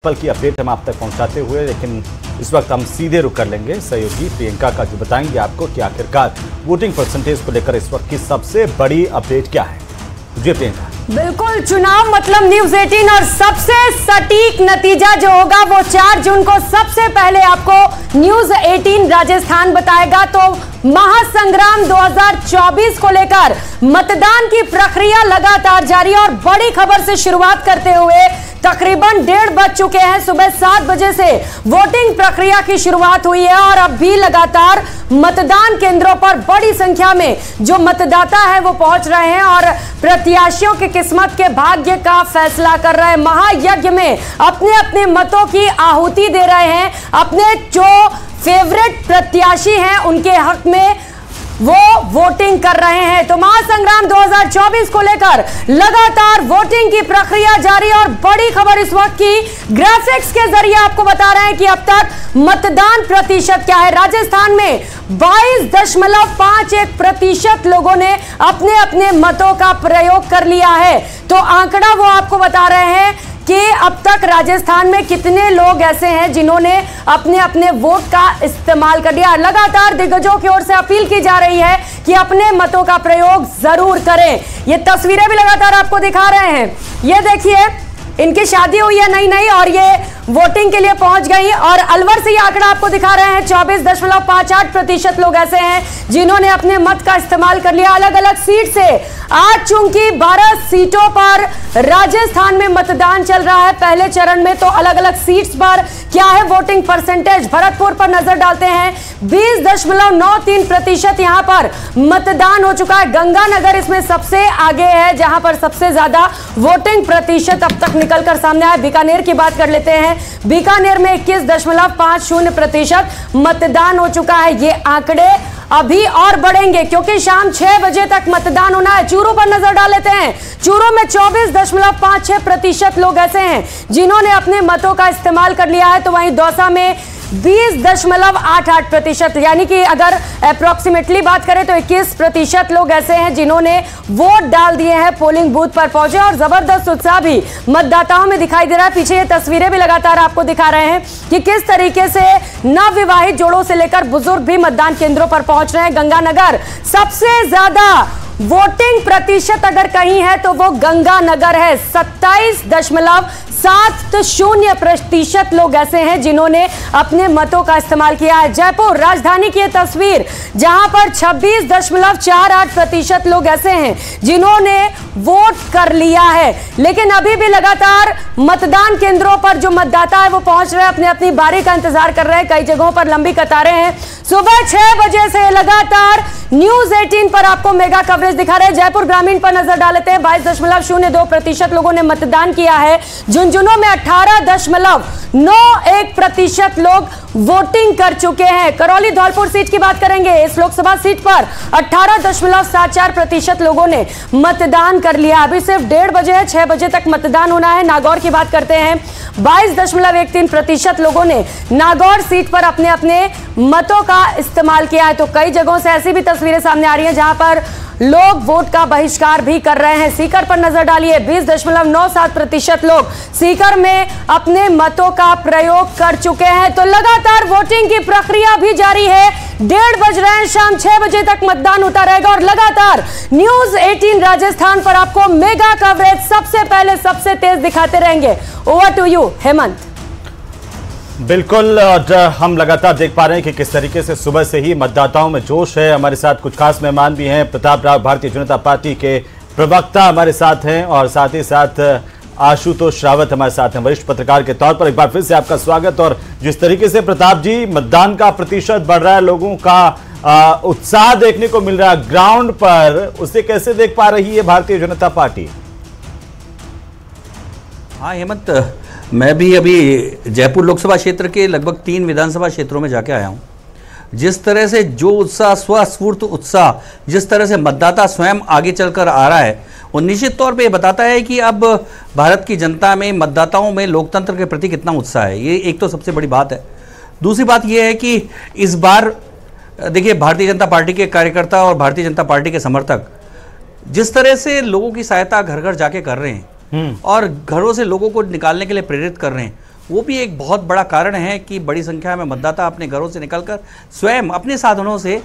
पल की अपडेट हम आप तक पहुंचाते हुए, लेकिन इस वक्त हम सीधे रुक कर लेंगे सहयोगी प्रियंका का, जो बताएंगे आपको कि आखिरकार वोटिंग परसेंटेज को लेकर इस वक्त की सबसे बड़ी अपडेट क्या है। जी प्रियंका। बिल्कुल, चुनाव मतलब न्यूज 18 और सबसे सटीक नतीजा जो होगा वो 4 जून को सबसे पहले आपको न्यूज 18 राजस्थान बताएगा। तो महासंग्राम 2024 को लेकर मतदान की प्रक्रिया लगातार जारी है और बड़ी खबर से शुरुआत करते हुए तकरीबन 1:30 बज चुके हैं। सुबह 7 बजे से वोटिंग प्रक्रिया की शुरुआत हुई है और अब भी लगातार मतदान केंद्रों पर बड़ी संख्या में जो मतदाता है वो पहुंच रहे हैं और प्रत्याशियों की किस्मत के भाग्य का फैसला कर रहे हैं। महायज्ञ में अपने अपने मतों की आहुति दे रहे हैं, अपने जो फेवरेट प्रत्याशी हैं उनके हक में वो वोटिंग कर रहे हैं। तो महासंग्राम 2024 को लेकर लगातार वोटिंग की प्रक्रिया जारी और बड़ी खबर इस वक्त की ग्राफिक्स के जरिए आपको बता रहे हैं कि अब तक मतदान प्रतिशत क्या है। राजस्थान में 22.51% लोगों ने अपने अपने मतों का प्रयोग कर लिया है। तो आंकड़ा वो आपको बता रहे हैं कि अब तक राजस्थान में कितने लोग ऐसे हैं जिन्होंने अपने अपने वोट का इस्तेमाल कर लिया। लगातार दिग्गजों की ओर से अपील की जा रही है कि अपने मतों का प्रयोग जरूर करें। ये तस्वीरें भी लगातार आपको दिखा रहे हैं। ये देखिए, इनकी शादी हुई है नई और ये वोटिंग के लिए पहुंच गई और अलवर से ये आंकड़ा आपको दिखा रहे हैं। 24.58% लोग ऐसे हैं जिन्होंने अपने मत का इस्तेमाल कर लिया अलग अलग सीट से। आज चूंकि 12 सीटों पर राजस्थान में मतदान चल रहा है पहले चरण में, तो अलग अलग सीट्स पर क्या है वोटिंग परसेंटेज। भरतपुर पर नजर डालते हैं, 20.93% यहां पर मतदान हो चुका है। गंगानगर इसमें सबसे आगे है जहां पर सबसे ज्यादा वोटिंग प्रतिशत अब तक निकलकर सामने आया। बीकानेर की बात कर लेते हैं, बीकानेर में 21.50% मतदान हो चुका है। ये आंकड़े अभी और बढ़ेंगे क्योंकि शाम 6 बजे तक मतदान होना है। चूरू पर नजर डाल लेते हैं, चूरू में 24.56% लोग ऐसे हैं जिन्होंने अपने मतों का इस्तेमाल कर लिया है। तो वहीं दौसा में 20.88%, यानी कि अगर अप्रोक्सीमेटली बात करें तो 21% लोग ऐसे हैं जिन्होंने वोट डाल दिए हैं, पोलिंग बूथ पर पहुंचे और जबरदस्त उत्साह भी मतदाताओं में दिखाई दे रहा है। पीछे ये तस्वीरें भी लगातार आपको दिखा रहे हैं कि किस तरीके से नवविवाहित जोड़ों से लेकर बुजुर्ग भी मतदान केंद्रों पर पहुंच रहे हैं। गंगानगर सबसे ज्यादा वोटिंग प्रतिशत अगर कहीं है तो वो गंगानगर है। 27.70% लोग ऐसे हैं जिन्होंने अपने मतों का इस्तेमाल किया है। जयपुर राजधानी की यह तस्वीर जहां पर 26.48% लोग ऐसे हैं जिन्होंने वोट कर लिया है। लेकिन अभी भी लगातार मतदान केंद्रों पर जो मतदाता है वो पहुंच रहे हैं, अपने अपनी बारी का इंतजार कर रहे हैं। कई जगहों पर लंबी कतारें हैं। सुबह 6 बजे से लगातार न्यूज 18 पर आपको मेगा कवरेज दिखा रहे हैं। जयपुर ग्रामीण पर नजर डालते हैं, 22.02% लोगों ने मतदान किया है। झुंझुनू में 18.91% लोग वोटिंग कर चुके हैं। करौली धौलपुर सीट की बात करेंगे, इस लोकसभा सीट पर 18.74% लोगों ने मतदान कर लिया। अभी सिर्फ 1:30 बजे है, 6 बजे तक मतदान होना है। नागौर की बात करते हैं, 22.13% लोगों ने नागौर सीट पर अपने अपने मतों का इस्तेमाल किया है। तो कई जगहों से ऐसी भी तस्वीरें सामने आ रही हैं जहां पर लोग वोट का बहिष्कार भी कर रहे हैं। सीकर पर नजर डालिए, 20.97% लोग सीकर में अपने मतों का प्रयोग कर चुके हैं। तो लगातार वोटिंग की प्रक्रिया भी जारी है। 1:30 बज रहे हैं, शाम 6 बजे तक मतदान होता रहेगा और लगातार न्यूज 18 राजस्थान पर आपको मेगा कवरेज सबसे पहले सबसे तेज दिखाते रहेंगे। Over to you Hemant. बिल्कुल, हम लगातार देख पा रहे हैं कि किस तरीके से सुबह से ही मतदाताओं में जोश है। हमारे साथ कुछ खास मेहमान भी हैं। प्रताप राव भारतीय जनता पार्टी के प्रवक्ता हमारे साथ हैं और साथ ही साथ आशुतोष रावत हमारे साथ हैं वरिष्ठ पत्रकार के तौर पर। एक बार फिर से आपका स्वागत। और जिस तरीके से प्रताप जी मतदान का प्रतिशत बढ़ रहा है, लोगों का उत्साह देखने को मिल रहा है ग्राउंड पर, उसे कैसे देख पा रही है भारतीय जनता पार्टी? हाँ हेमंत, मैं भी अभी जयपुर लोकसभा क्षेत्र के लगभग 3 विधानसभा क्षेत्रों में जाके आया हूँ। जिस तरह से जो उत्साह, स्वस्फूर्त उत्साह, जिस तरह से मतदाता स्वयं आगे चलकर आ रहा है, वो निश्चित तौर पे ये बताता है कि अब भारत की जनता में, मतदाताओं में लोकतंत्र के प्रति कितना उत्साह है। ये एक तो सबसे बड़ी बात है। दूसरी बात ये है कि इस बार देखिए, भारतीय जनता पार्टी के कार्यकर्ता और भारतीय जनता पार्टी के समर्थक जिस तरह से लोगों की सहायता घर घर जाके कर रहे हैं और घरों से लोगों को निकालने के लिए प्रेरित कर रहे हैं, वो भी एक बहुत बड़ा कारण है कि बड़ी संख्या में मतदाता अपने घरों से निकलकर स्वयं अपने साधनों से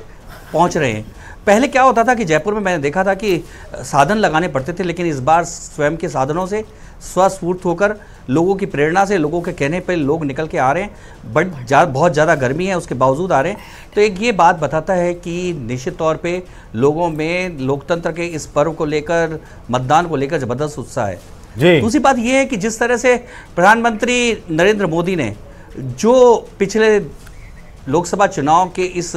पहुंच रहे हैं। पहले क्या होता था कि जयपुर में मैंने देखा था कि साधन लगाने पड़ते थे, लेकिन इस बार स्वयं के साधनों से स्वस्फूर्त होकर लोगों की प्रेरणा से, लोगों के कहने पर लोग निकल के आ रहे हैं। बहुत ज़्यादा गर्मी है, उसके बावजूद आ रहे हैं। तो एक ये बात बताता है कि निश्चित तौर पे लोगों में लोकतंत्र के इस पर्व को लेकर, मतदान को लेकर ज़बरदस्त उत्साह है। दूसरी बात यह है कि जिस तरह से प्रधानमंत्री नरेंद्र मोदी ने जो पिछले लोकसभा चुनाव के इस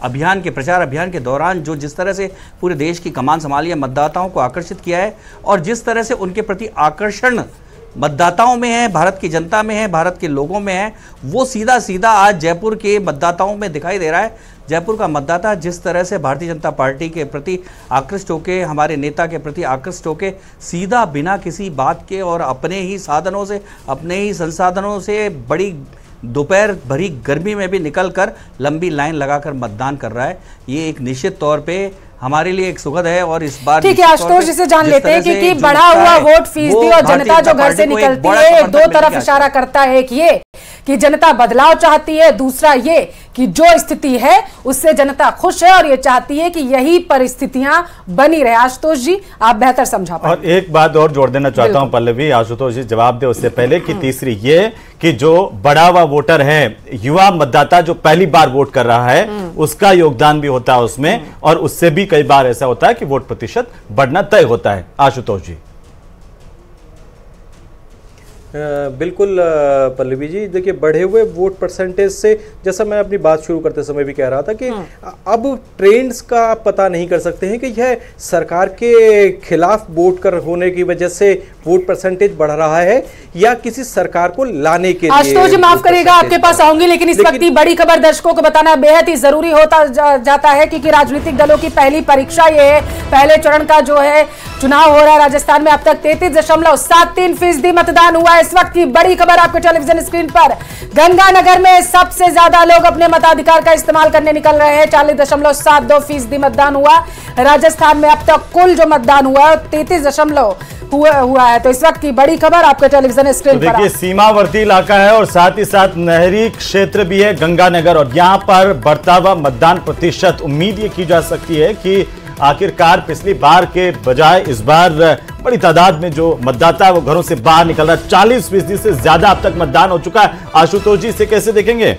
अभियान के प्रचार अभियान के दौरान जो जिस तरह से पूरे देश की कमान संभाली है, मतदाताओं को आकर्षित किया है, और जिस तरह से उनके प्रति आकर्षण मतदाताओं में है, भारत की जनता में है, भारत के लोगों में है, वो सीधा सीधा आज जयपुर के मतदाताओं में दिखाई दे रहा है। जयपुर का मतदाता जिस तरह से भारतीय जनता पार्टी के प्रति आकृष्ट होके, हमारे नेता के प्रति आकृष्ट होके, सीधा बिना किसी बात के और अपने ही साधनों से, अपने ही संसाधनों से बड़ी दोपहर भरी गर्मी में भी निकलकर लंबी लाइन लगाकर मतदान कर रहा है। ये एक निश्चित तौर पे हमारे लिए एक सुखद है। और इस बार ठीक है आशुतोष जी से जान लेते हैं कि बढ़ा हुआ वोट फीसदी और जनता जो घर से निकलती है, दो तरफ इशारा करता है। एक ये कि जनता बदलाव चाहती है, दूसरा ये कि जो स्थिति है उससे जनता खुश है और ये चाहती है कि यही परिस्थितियां बनी रहे। आशुतोष जी आप बेहतर समझा पाए। और एक बात और जोड़ देना चाहता हूं पल्लवी, आशुतोष जी जवाब दे उससे पहले कि तीसरी ये कि जो बड़ा हुआ वोटर है, युवा मतदाता जो पहली बार वोट कर रहा है, उसका योगदान भी होता है उसमें, और उससे भी कई बार ऐसा होता है कि वोट प्रतिशत बढ़ना तय होता है। आशुतोष जी। बिल्कुल पल्लवी जी, देखिए बढ़े हुए वोट परसेंटेज से, जैसा मैं अपनी बात शुरू करते समय भी कह रहा था कि अब ट्रेंड्स का आप पता नहीं कर सकते हैं कि यह सरकार के खिलाफ वोट कर होने की वजह से वोट परसेंटेज बढ़ रहा है या किसी सरकार को लाने के लिए। आशुतोष जी माफ करिएगा, आपके पास आऊंगी, लेकिन इस वक्त की बड़ी खबर दर्शकों को बताना बेहद ही जरूरी होता जाता है क्योंकि राजनीतिक दलों की पहली परीक्षा ये है। पहले चरण का जो है चुनाव हो रहा है राजस्थान में, अब तक 33.73% मतदान हुआ है। इस वक्त की बड़ी खबर आपके टेलीविजन स्क्रीन पर, गंगानगर में सबसे ज्यादा लोग अपने मताधिकार का इस्तेमाल करने निकल रहे हैं। 40.72% मतदान हुआ। राजस्थान में अब तक कुल जो मतदान हुआ है 33 हुआ है। तो इस वक्त की बड़ी खबर आपके टेलीविजन स्क्रीन पर। देखिए सीमावर्ती इलाका है और साथ ही साथ नहरी क्षेत्र भी है गंगानगर, और यहां पर बढ़ता हुआ मतदान प्रतिशत, उम्मीद ये की जा सकती है कि आखिरकार पिछली बार के बजाय इस बार बड़ी तादाद में जो मतदाता है वो घरों से बाहर निकल रहा है। 40% से ज्यादा अब तक मतदान हो चुका है। आशुतोष जी इसे कैसे देखेंगे?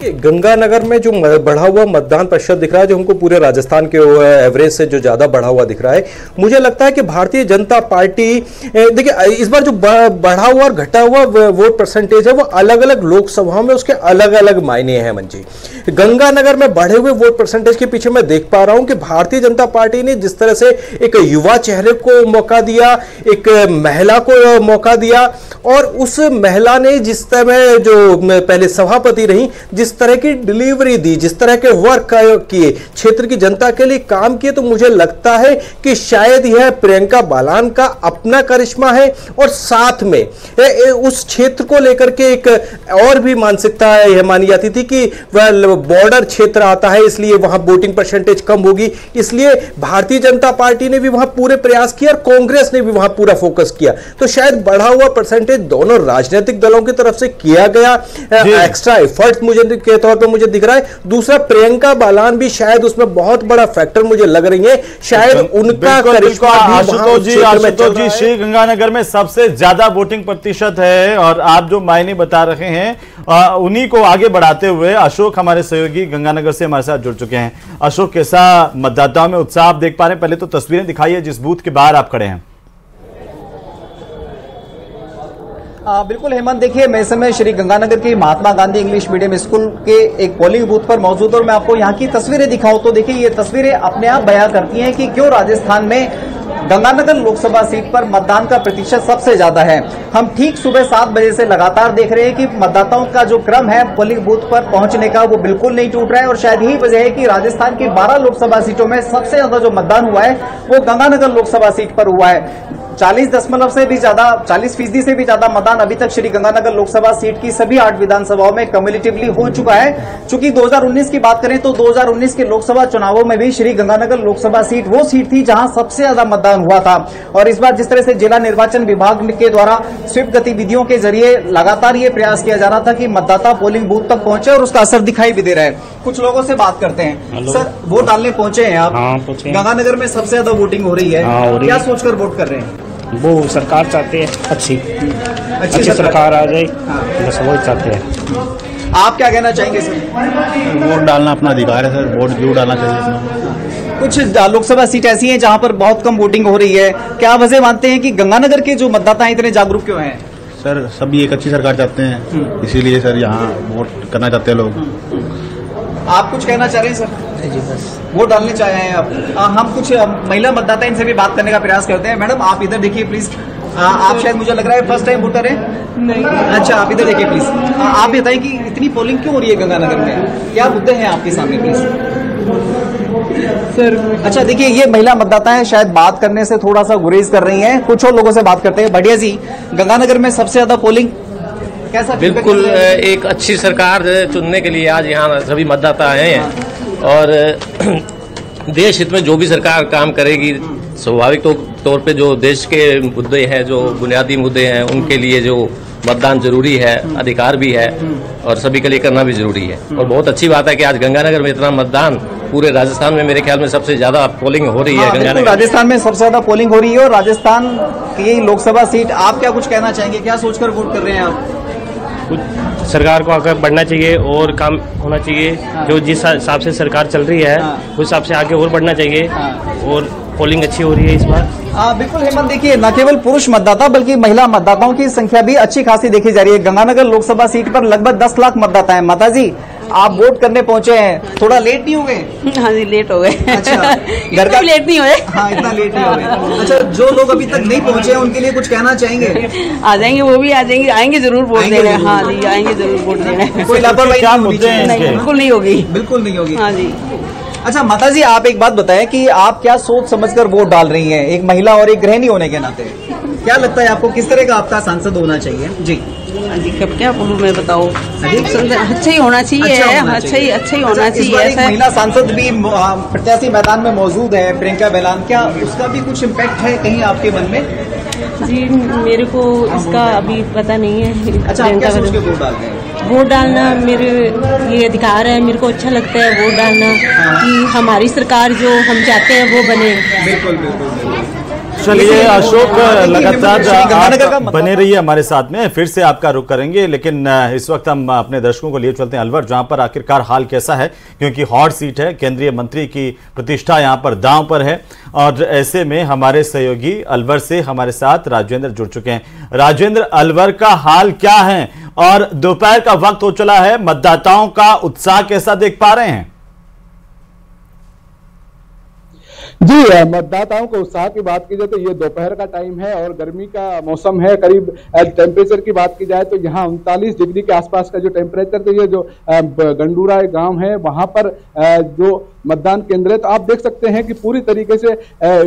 गंगानगर में जो बढ़ा हुआ मतदान प्रतिशत दिख रहा है, जो हमको पूरे राजस्थान के एवरेज से जो ज्यादा बढ़ा हुआ दिख रहा है, मुझे लगता है कि भारतीय जनता पार्टी, देखिए इस बार जो बढ़ा हुआ और घटा हुआ वोट परसेंटेज है वो अलग अलग लोकसभाओं में उसके अलग अलग मायने हैं। मंजी, गंगानगर में बढ़े हुए वोट परसेंटेज के पीछे मैं देख पा रहा हूं कि भारतीय जनता पार्टी ने जिस तरह से एक युवा चेहरे को मौका दिया, एक महिला को मौका दिया, और उस महिला ने जिस तरह जो पहले सभापति रही, जिस तरह की डिलीवरी दी, जिस तरह के वर्क किए, क्षेत्र की जनता के लिए काम किए, तो मुझे लगता है कि शायद यह प्रियंका बालान का अपना करिश्मा है। और साथ में उस क्षेत्र को लेकर के एक और भी मानसिकता यह मानी जाती थी कि वह बॉर्डर क्षेत्र आता है, इसलिए वहां वोटिंग परसेंटेज कम होगी, इसलिए भारतीय जनता पार्टी ने भी वहां पूरे प्रयास किया और कांग्रेस ने भी वहां पूरा फोकस किया। तो शायद बढ़ा हुआ परसेंटेज दोनों राजनीतिक दलों की तरफ से किया गया एक्स्ट्रा एफर्ट मुझे के तौर पे मुझे दिख रहा है। दूसरा, प्रियंका बालान भी शायद उसमें बहुत बड़ा फैक्टर मुझे लग रही है, शायद उनका करिश्मा भी। आशुतोष जी, श्री गंगानगर में सबसे ज्यादा वोटिंग प्रतिशत है, और आप जो मायने बता रहे हैं उन्हीं को आगे बढ़ाते हुए अशोक हमारे सहयोगी गंगानगर से हमारे साथ जुड़ चुके हैं। अशोक, कैसा मतदाताओं में उत्साह आप देख पा रहे हैं? पहले तो तस्वीरें दिखाइए जिस बूथ के बाहर आप खड़े हैं। बिल्कुल हेमंत, देखिए मैं इस समय श्री गंगानगर के Mahatma Gandhi English medium school के एक पोलिंग बूथ पर मौजूद और मैं आपको यहाँ की तस्वीरें दिखाऊं तो देखिए ये तस्वीरें अपने आप बयां करती हैं कि क्यों राजस्थान में गंगानगर लोकसभा सीट पर मतदान का प्रतिशत सबसे ज्यादा है। हम ठीक सुबह 7 बजे से लगातार देख रहे हैं कि मतदाताओं का जो क्रम है पोलिंग बूथ पर पहुंचने का वो बिल्कुल नहीं टूट रहा है, और शायद यही वजह है कि राजस्थान की 12 लोकसभा सीटों में सबसे ज्यादा जो मतदान हुआ है वो गंगानगर लोकसभा सीट पर हुआ है। 40% से भी ज्यादा 40% से भी ज्यादा मतदान अभी तक श्री गंगानगर लोकसभा सीट की सभी 8 विधानसभाओं में कम्युलेटिवली हो चुका है। चूंकि 2019 की बात करें तो 2019 के लोकसभा चुनावों में भी श्री गंगानगर लोकसभा सीट वो सीट थी जहां सबसे ज्यादा मतदान हुआ था। और इस बार जिस तरह से जिला निर्वाचन विभाग के द्वारा स्वीप गतिविधियों के जरिए लगातार ये प्रयास किया जा रहा था कि मतदाता पोलिंग बूथ तक पहुंचे और उसका असर दिखाई भी दे रहा है। कुछ लोगों से बात करते हैं। सर, वोट डालने पहुंचे हैं आप? हाँ, पहुंचे। गंगानगर में सबसे ज्यादा वोटिंग हो रही है। क्या सोचकर वोट कर रहे हैं? वो सरकार चाहते हैं अच्छी सरकार आ जाए, बस वही चाहते हैं। आप क्या कहना चाहेंगे सर? वोट डालना अपना अधिकार है सर, वोट जरूर डालना चाहिए। कुछ लोकसभा सीट ऐसी हैं जहां पर बहुत कम वोटिंग हो रही है, क्या वजह मानते हैं कि गंगानगर के जो मतदाता हैं इतने जागरूक क्यों हैं? सर, सभी एक अच्छी सरकार चाहते हैं, इसीलिए सर यहाँ वोट करना चाहते हैं लोग। आप कुछ कहना चाह रहे हैं सर? जी बस वोट डालने चाहे हैं आप? हम कुछ महिला मतदाता इनसे भी बात करने का प्रयास करते हैं। मैडम, आप इधर देखिए प्लीज। आप शायद मुझे लग रहा है फर्स्ट टाइम वोटर है। नहीं। अच्छा, आप इधर देखिए प्लीज। आप बताएं कि इतनी पोलिंग क्यों हो रही है गंगानगर में? क्या मुद्दे हैं आपके सामने प्लीज? सर अच्छा, देखिए ये महिला मतदाता है, शायद बात करने से थोड़ा सा गुरेज कर रही हैं। कुछ और लोगों से बात करते हैं। बढ़िया जी, गंगानगर में सबसे ज्यादा पोलिंग कैसा? बिल्कुल एक अच्छी सरकार चुनने के लिए आज यहाँ सभी मतदाता आए हैं और देश हित में जो भी सरकार काम करेगी, स्वाभाविक तौर पे जो देश के मुद्दे हैं, जो बुनियादी मुद्दे हैं, उनके लिए जो मतदान जरूरी है, अधिकार भी है और सभी के लिए करना भी जरूरी है। और बहुत अच्छी बात है कि आज गंगानगर में इतना मतदान, पूरे राजस्थान में मेरे ख्याल में सबसे ज्यादा पोलिंग हो रही है। गंगानगर राजस्थान में सबसे ज्यादा पोलिंग हो रही है और राजस्थान की लोकसभा सीट। आप क्या कुछ कहना चाहेंगे? क्या सोचकर वोट कर रहे हैं आप? कुछ सरकार को आगे बढ़ना चाहिए और काम होना चाहिए। जो जिस हिसाब से सरकार चल रही है उस हिसाब से आगे और बढ़ना चाहिए और पोलिंग अच्छी हो रही है इस बार। बिल्कुल हेमंत, देखिए न केवल पुरुष मतदाता बल्कि महिला मतदाताओं की संख्या भी अच्छी खासी देखी जा रही है। गंगानगर लोकसभा सीट पर लगभग 10 लाख मतदाता हैं। माता जी, आप वोट करने पहुंचे हैं, थोड़ा लेट नहीं हो गए? हाँ जी, लेट हो गए। अच्छा, घर का लेट नहीं हुए। हाँ, इतना लेट नहीं हो गए। अच्छा, जो लोग अभी तक नहीं पहुंचे हैं उनके लिए कुछ कहना चाहेंगे? आ जाएंगे, वो भी आ जाएंगे, आएंगे जरूर वोट देने। हाँ जी, आएंगे जरूर वोट देने। कोई लापरवाही नहीं, बिल्कुल नहीं होगी, बिल्कुल नहीं होगी। हाँ जी। अच्छा माता जी, आप एक बात बताएं कि आप क्या सोच समझकर वोट डाल रही हैं, एक महिला और एक गृहिणी होने के नाते? क्या लगता है आपको, किस तरह का आपका सांसद होना चाहिए? जी कब क्या बोलूं मैं, बताओ। अच्छा ही होना चाहिए, अच्छा ही होना चाहिए। एक महिला सांसद भी प्रत्याशी मैदान में मौजूद है, प्रियंका बेलान, क्या उसका भी कुछ इम्पैक्ट है कहीं आपके मन में? जी मेरे को इसका अभी पता नहीं है। अच्छा, आप क्या सोच के वोट डाल रहे हैं? वोट डालना मेरे ये अधिकार है, मेरे को अच्छा लगता है वोट डालना कि हमारी सरकार जो हम चाहते हैं वो बने। बिल्कुल बिल्कुल। चलिए अशोक, लगातार आप बने रहिए हमारे साथ में, फिर से आपका रुख करेंगे। लेकिन इस वक्त हम अपने दर्शकों को लिए चलते हैं अलवर, जहां पर आखिरकार हाल कैसा है, क्योंकि हॉट सीट है, केंद्रीय मंत्री की प्रतिष्ठा यहां पर दांव पर है। और ऐसे में हमारे सहयोगी अलवर से हमारे साथ राजेंद्र जुड़ चुके हैं। राजेंद्र, अलवर का हाल क्या है और दोपहर का वक्त हो चला है, मतदाताओं का उत्साह कैसा देख पा रहे हैं? जी, मतदाताओं को उत्साह की बात की जाए तो ये दोपहर का टाइम है और गर्मी का मौसम है। करीब टेम्परेचर की बात की जाए तो यहाँ 39 डिग्री के आसपास का जो टेम्परेचर, तो ये जो गंडूरा गांव है वहां पर जो मतदान केंद्र है, तो आप देख सकते हैं कि पूरी तरीके से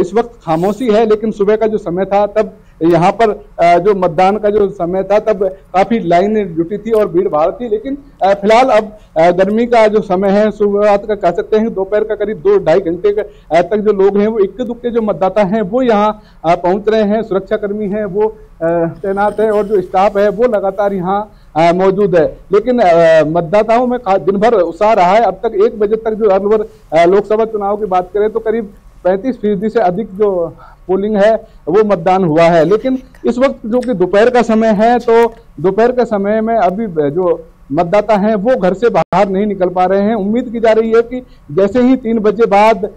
इस वक्त खामोशी है। लेकिन सुबह का जो समय था तब यहाँ पर जो मतदान का जो समय था तब काफी लाइन जुटी थी और भीड़ भाड़ थी। लेकिन फिलहाल अब गर्मी का जो समय है, सुबह का कह सकते हैं दोपहर का करीब 2-2.5 घंटे तक जो लोग हैं वो इक्के दुक्के जो मतदाता हैं वो यहाँ पहुंच रहे हैं। सुरक्षाकर्मी हैं वो तैनात है और जो स्टाफ है वो लगातार यहाँ मौजूद है। लेकिन मतदाताओं में दिन भर उत्साह रहा है। अब तक 1 बजे तक जो अलवर लोकसभा चुनाव की बात करें तो करीब 35% से अधिक जो पोलिंग है वो मतदान हुआ है। लेकिन इस वक्त जो कि दोपहर का समय है, तो दोपहर के समय में अभी जो मतदाता हैं वो घर से बाहर नहीं निकल पा रहे हैं। उम्मीद की जा रही है कि जैसे ही 3 बजे बाद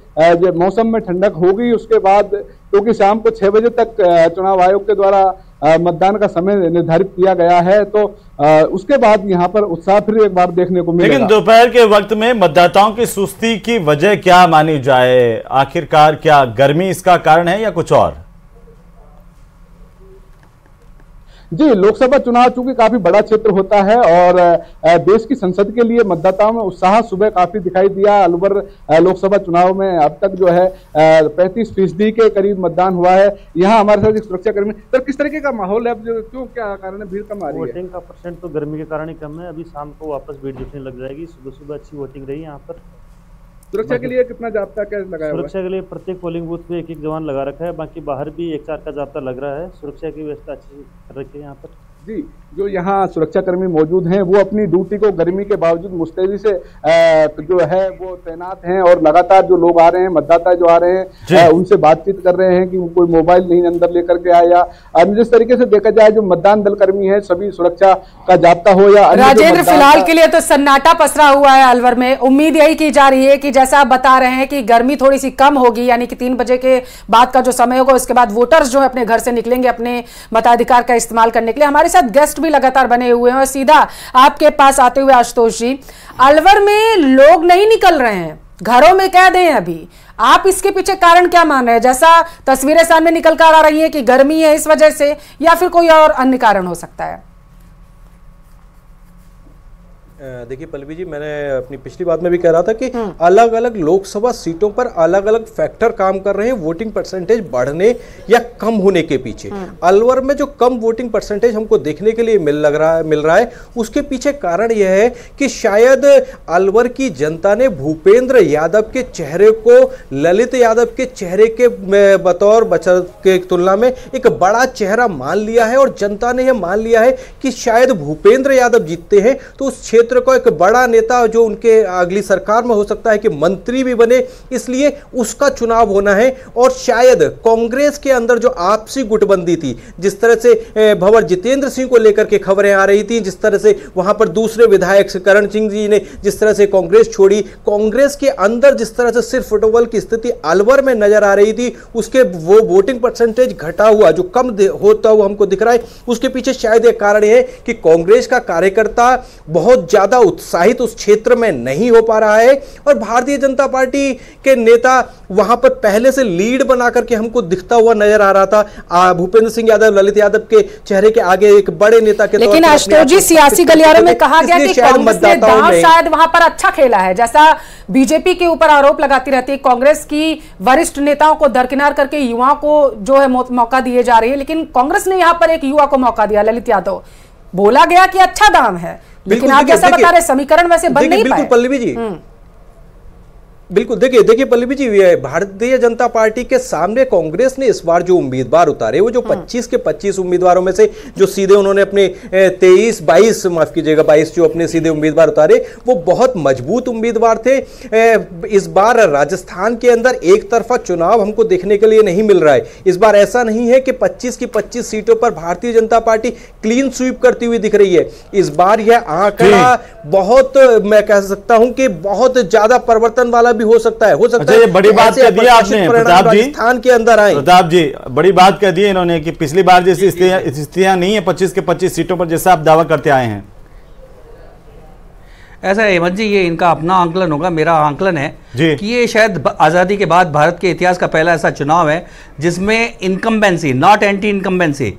मौसम में ठंडक होगी, उसके बाद क्योंकि शाम को 6 बजे तक चुनाव आयोग के द्वारा मतदान का समय निर्धारित किया गया है, तो उसके बाद यहाँ पर उत्साह फिर एक बार देखने को मिलेगा। लेकिन दोपहर के वक्त में मतदाताओं की सुस्ती की वजह क्या मानी जाए? आखिरकार क्या गर्मी इसका कारण है या कुछ और? जी, लोकसभा चुनाव चूंकि काफी बड़ा क्षेत्र होता है और देश की संसद के लिए मतदाताओं में उत्साह सुबह काफी दिखाई दिया। अलवर लोकसभा चुनाव में अब तक जो है 35% के करीब मतदान हुआ है। यहाँ हमारे साथ एक सुरक्षा कर्मी, सर किस तरीके का माहौल है, अब क्यों, क्या कारण है, भीड़ कम आ रही है? वोटिंग का परसेंट तो गर्मी के कारण ही कम है। अभी शाम को वापस भीड़ जुटने लग जाएगी। सुबह सुबह अच्छी वोटिंग रही यहाँ पर। सुरक्षा के लिए कितना जाब्ता क्या लगाया हुआ है? सुरक्षा के लिए प्रत्येक पोलिंग बूथ पे एक जवान लगा रखा है, बाकी बाहर भी 1-4 का जाब्ता लग रहा है। सुरक्षा की व्यवस्था अच्छी कर रखी है यहाँ पर। जी, जो यहाँ सुरक्षा कर्मी मौजूद हैं वो अपनी ड्यूटी को गर्मी के बावजूद मुस्तैदी से जो है वो तैनात हैं और लगातार जो लोग आ रहे हैं, मतदाता जो आ रहे हैं, उनसे बातचीत कर रहे हैं कि कोई मोबाइल नहीं अंदर लेकर के आया। जिस तरीके से देखा जाए जो मतदान दल कर्मी है सभी सुरक्षा का जाब्ता हो या राजेंद्र, फिलहाल के लिए तो सन्नाटा पसरा हुआ है अलवर में। उम्मीद यही की जा रही है कि जैसा आप बता रहे हैं कि गर्मी थोड़ी सी कम होगी, यानी कि 3 बजे के बाद का जो समय होगा उसके बाद वोटर्स जो है अपने घर से निकलेंगे अपने मताधिकार का इस्तेमाल करने के लिए। हमारे साथ गेस्ट भी लगातार बने हुए हैं और सीधा आपके पास आते हुए आशुतोष जी, अलवर में लोग नहीं निकल रहे हैं, घरों में कैद हैं अभी। आप इसके पीछे कारण क्या मान रहे हैं? जैसा तस्वीरें सामने निकल कर आ रही हैं कि गर्मी है इस वजह से, या फिर कोई और अन्य कारण हो सकता है? देखिए पल्लवी जी, मैंने अपनी पिछली बात में भी कह रहा था कि अलग अलग लोकसभा सीटों पर अलग अलग फैक्टर काम कर रहे हैं वोटिंग परसेंटेज बढ़ने या कम होने के पीछे। अलवर में जो कम वोटिंग परसेंटेज हमको देखने के लिए मिल रहा है उसके पीछे कारण यह है कि शायद अलवर की जनता ने भूपेंद्र यादव के चेहरे को ललित यादव के चेहरे के बतौर बचत के तुलना में एक बड़ा चेहरा मान लिया है और जनता ने यह मान लिया है कि शायद भूपेंद्र यादव जीतते हैं तो उस क्षेत्र को एक बड़ा नेता जो उनके अगली सरकार में हो सकता है कि मंत्री भी बने, इसलिए उसका चुनाव होना है। और शायद कांग्रेस के अंदर जो आपसी गुटबंदी थी, जिस तरह से भंवर जितेंद्र सिंह को लेकर के खबरें आ रही थी, जिस तरह से वहां पर दूसरे विधायक करण सिंह जी ने जिस तरह से कांग्रेस छोड़ी, कांग्रेस के अंदर जिस तरह से सिर्फ फुटबॉल की स्थिति अलवर में नजर आ रही थी, उसके वो वोटिंग परसेंटेज घटा हुआ जो कम होता हुआ हमको दिख रहा है, उसके पीछे शायद एक कारण है कि कांग्रेस का कार्यकर्ता बहुत ज्यादा उत्साहित उस क्षेत्र में नहीं हो पा रहा है और भारतीय जनता पार्टी के नेता वहां पर पहले से लीड बना करके हमको दिखता हुआ नजर आ रहा था। भूपेंद्र सिंह यादव, ललित यादव के चेहरे के आगे एक बड़े नेता के, लेकिन आशुतोष जी सियासी गलियारों में कहा गया कि कांग्रेस ने दांव शायद वहां पर अच्छा खेला है, जैसा बीजेपी के ऊपर आरोप लगाती रहती है। कांग्रेस की वरिष्ठ नेताओं को दरकिनार करके युवाओं को जो है मौका दिए जा रही है, लेकिन कांग्रेस ने यहां पर एक युवा को मौका दिया, ललित यादव। बोला गया कि अच्छा दाम है, लेकिन आप जैसा बता रहे समीकरण वैसे बन नहीं पाए। पल्लवी जी बिल्कुल, देखिए पल्लवी जी, भारतीय जनता पार्टी के सामने कांग्रेस ने इस बार जो उम्मीदवार उतारे वो जो 25 के 25 उम्मीदवारों में से जो सीधे उन्होंने अपने 22 जो अपने सीधे उम्मीदवार उतारे वो बहुत मजबूत उम्मीदवार थे। इस बार राजस्थान के अंदर एक तरफा चुनाव हमको देखने के लिए नहीं मिल रहा है। इस बार ऐसा नहीं है कि 25 की 25 सीटों पर Bharatiya Janata party clean sweep करती हुई दिख रही है। इस बार यह आंकड़ा बहुत, मैं कह सकता हूं कि बहुत ज्यादा परिवर्तन वाला भी हो सकता है। ये बड़ी बात कह दी आपने प्रताप जी, राजस्थान के अंदर आए। प्रताप जी बड़ी बात कह दी इन्होंने कि पिछली बार जैसी स्थितियां नहीं है 25 के 25 सीटों पर जैसा आप दावा करते आए हैं। ऐसा है हेमंत जी, ये इनका अपना आंकलन होगा, मेरा आंकलन है कि ये शायद आज़ादी के बाद भारत के इतिहास का पहला ऐसा चुनाव है जिसमें इनकम्बेंसी, नॉट एंटी इनकम्बेंसी,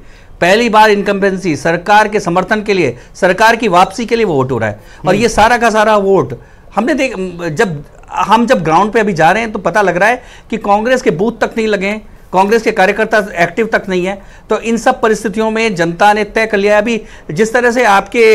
पहली बार इनकम्बेंसी, सरकार के समर्थन के लिए, सरकार की वापसी के लिए वोट हो रहा है। और ये सारा का सारा वोट हमने जब ग्राउंड पे अभी जा रहे हैं तो पता लग रहा है कि कांग्रेस के बूथ तक नहीं लगे हैं, कांग्रेस के कार्यकर्ता एक्टिव तक नहीं है। तो इन सब परिस्थितियों में जनता ने तय कर लिया। अभी जिस तरह से आपके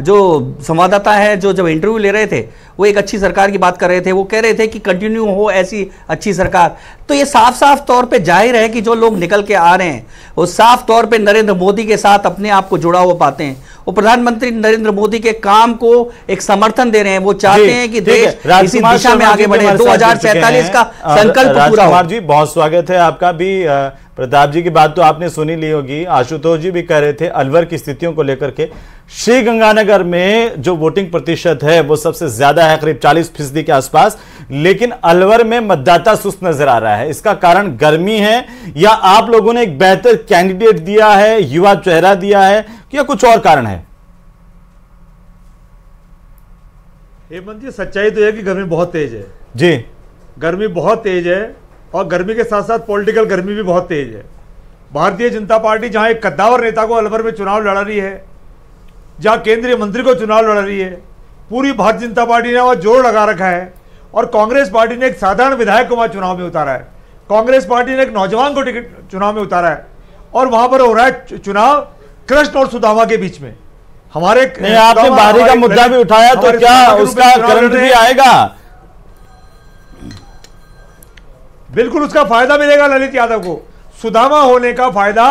जो संवाददाता है जो जब इंटरव्यू ले रहे थे वो एक अच्छी सरकार की बात कर रहे थे, वो कह रहे थे कि कंटिन्यू हो ऐसी अच्छी सरकार, तो ये साफ साफ तौर पे जाहिर है कि जो लोग निकल के आ रहे हैं वो साफ तौर पे नरेंद्र मोदी के साथ अपने आप को जुड़ा हुआ पाते हैं। वो प्रधानमंत्री नरेंद्र मोदी के काम को एक समर्थन दे रहे हैं, वो चाहते हैं कि देश इसी दिशा में आगे बढ़े, 2047 का संकल्प पूरा हो। जी बहुत स्वागत है आपका भी। प्रताप जी की बात तो आपने सुनी ली होगी, आशुतोष जी भी कह रहे थे अलवर की स्थितियों को लेकर के। श्रीगंगानगर में जो वोटिंग प्रतिशत है वो सबसे ज्यादा है, करीब 40% के आसपास, लेकिन अलवर में मतदाता सुस्त नजर आ रहा है। इसका कारण गर्मी है या आप लोगों ने एक बेहतर कैंडिडेट दिया है, युवा चेहरा दिया है, या कुछ और कारण है? हेमंत जी, सच्चाई तो है कि गर्मी बहुत तेज है जी, गर्मी बहुत तेज है और गर्मी के साथ साथ पॉलिटिकल गर्मी भी बहुत तेज है। भारतीय जनता पार्टी जहां एक कद्दावर नेता को अलवर में चुनाव लड़ा रही है, जहां केंद्रीय मंत्री को चुनाव लड़ा रही है, पूरी भारतीय जनता पार्टी ने वहां जोर लगा रखा है और कांग्रेस पार्टी ने एक साधारण विधायक को वहां चुनाव में उतारा है, कांग्रेस पार्टी ने एक नौजवान को टिकट चुनाव में उतारा है और वहां पर हो रहा है चुनाव कृष्ण और सुदामा के बीच में। हमारे आपने बाहरी का मुद्दा भी उठाया तो क्या उसका करंट भी आएगा? बिल्कुल उसका फायदा मिलेगा ललित यादव को, सुदामा होने का फायदा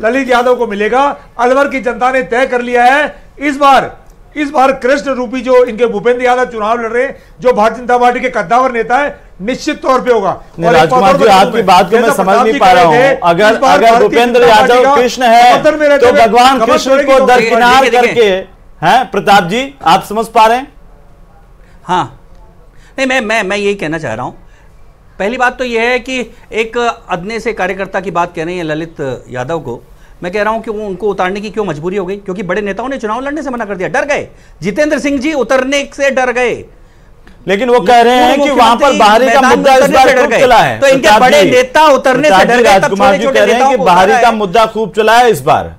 ललित यादव को मिलेगा। अलवर की जनता ने तय कर लिया है इस बार कृष्ण रूपी जो इनके भूपेंद्र यादव चुनाव लड़ रहे हैं, जो भारतीय जनता पार्टी के कद्दावर नेता है, निश्चित तौर पे होगा। राजकुमार जी, आपकी बात को मैं समझ नहीं पा रहा हूं। अगर भूपेंद्र यादव कृष्ण है तो भगवान कृष्ण को दरकिनार करके हैं प्रताप जी, आप समझ पा रहे हैं? हाँ, नहीं मैं यही कहना चाह रहा हूं। पहली बात तो यह है कि एक अदने से कार्यकर्ता की बात कह रही है ललित यादव को, मैं कह रहा हूं कि उनको उतारने की क्यों मजबूरी हो गई? क्योंकि बड़े नेताओं ने चुनाव लड़ने से मना कर दिया, डर गए। जितेंद्र सिंह जी उतरने से डर गए, लेकिन वो कह रहे हैं कि वहां पर बाहरी का मुद्दा इस बार खूब चला है। तो इनके बड़े नेता उतरने से डर गए। राजकुमार जी कह रहे हैं कि बाहरी का मुद्दा खूब चला है इस बार।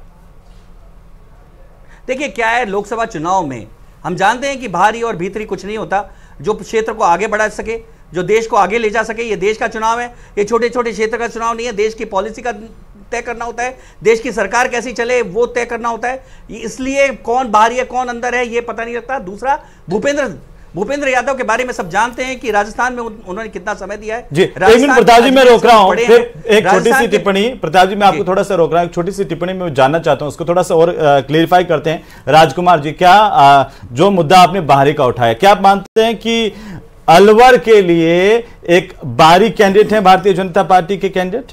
देखिए क्या है, लोकसभा चुनाव में हम जानते हैं कि बाहरी और भीतरी कुछ नहीं होता। जो क्षेत्र को आगे बढ़ा सके, जो देश को आगे ले जा सके, ये देश का चुनाव है। ये छोटे छोटे क्षेत्र का चुनाव नहीं है। देश की पॉलिसी का तय करना होता है, देश की सरकार कैसी चले वो तय करना होता है। इसलिए कौन बाहरी है कौन अंदर है ये पता नहीं लगता। दूसरा, भूपेंद्र यादव के बारे में सब जानते हैं कि राजस्थान में उन्होंने कितना समय दिया है। जी, प्रताप जी मैं रोक रहा हूं, फिर एक छोटी सी टिप्पणी। प्रताप जी मैं आपको थोड़ा सा रोक रहा हूं, एक छोटी सी टिप्पणी में जानना चाहता हूं, उसको थोड़ा सा और क्लियरिफाई करते हैं। राजकुमार जी, क्या जो मुद्दा आपने बाहरी का उठाया, क्या आप मानते हैं कि अलवर के लिए एक बाहरी कैंडिडेट है भारतीय जनता पार्टी के कैंडिडेट?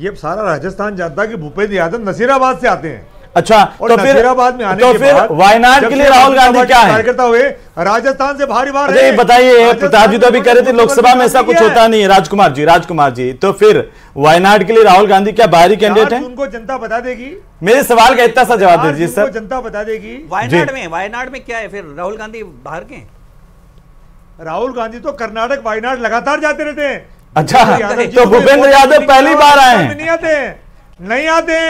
ये सारा राजस्थान जानता है कि भूपेंद्र यादव नसीराबाद से आते हैं। अच्छा, तो नसीराबाद में आने तो के फिर बाद वायनाड के लिए राहुल गांधी क्या है? कार्यकर्ता हुए राजस्थान से भारी बार। बताइए, प्रताप जी तो अभी कह रहे थे लोकसभा में ऐसा कुछ होता नहीं है। राजकुमार जी तो फिर वायनाड के लिए राहुल गांधी क्या बाहरी कैंडिडेट है? उनको जनता बता देगी। मेरे सवाल का इतना सा जवाब दीजिए सर। जनता बता देगी। वायनाड में क्या है फिर? राहुल गांधी बाहर के? राहुल गांधी तो कर्नाटक वायनाड लगातार जाते रहते हैं। अच्छा, तो भूपेंद्र यादव पहली बार आए हैं? नहीं आते हैं।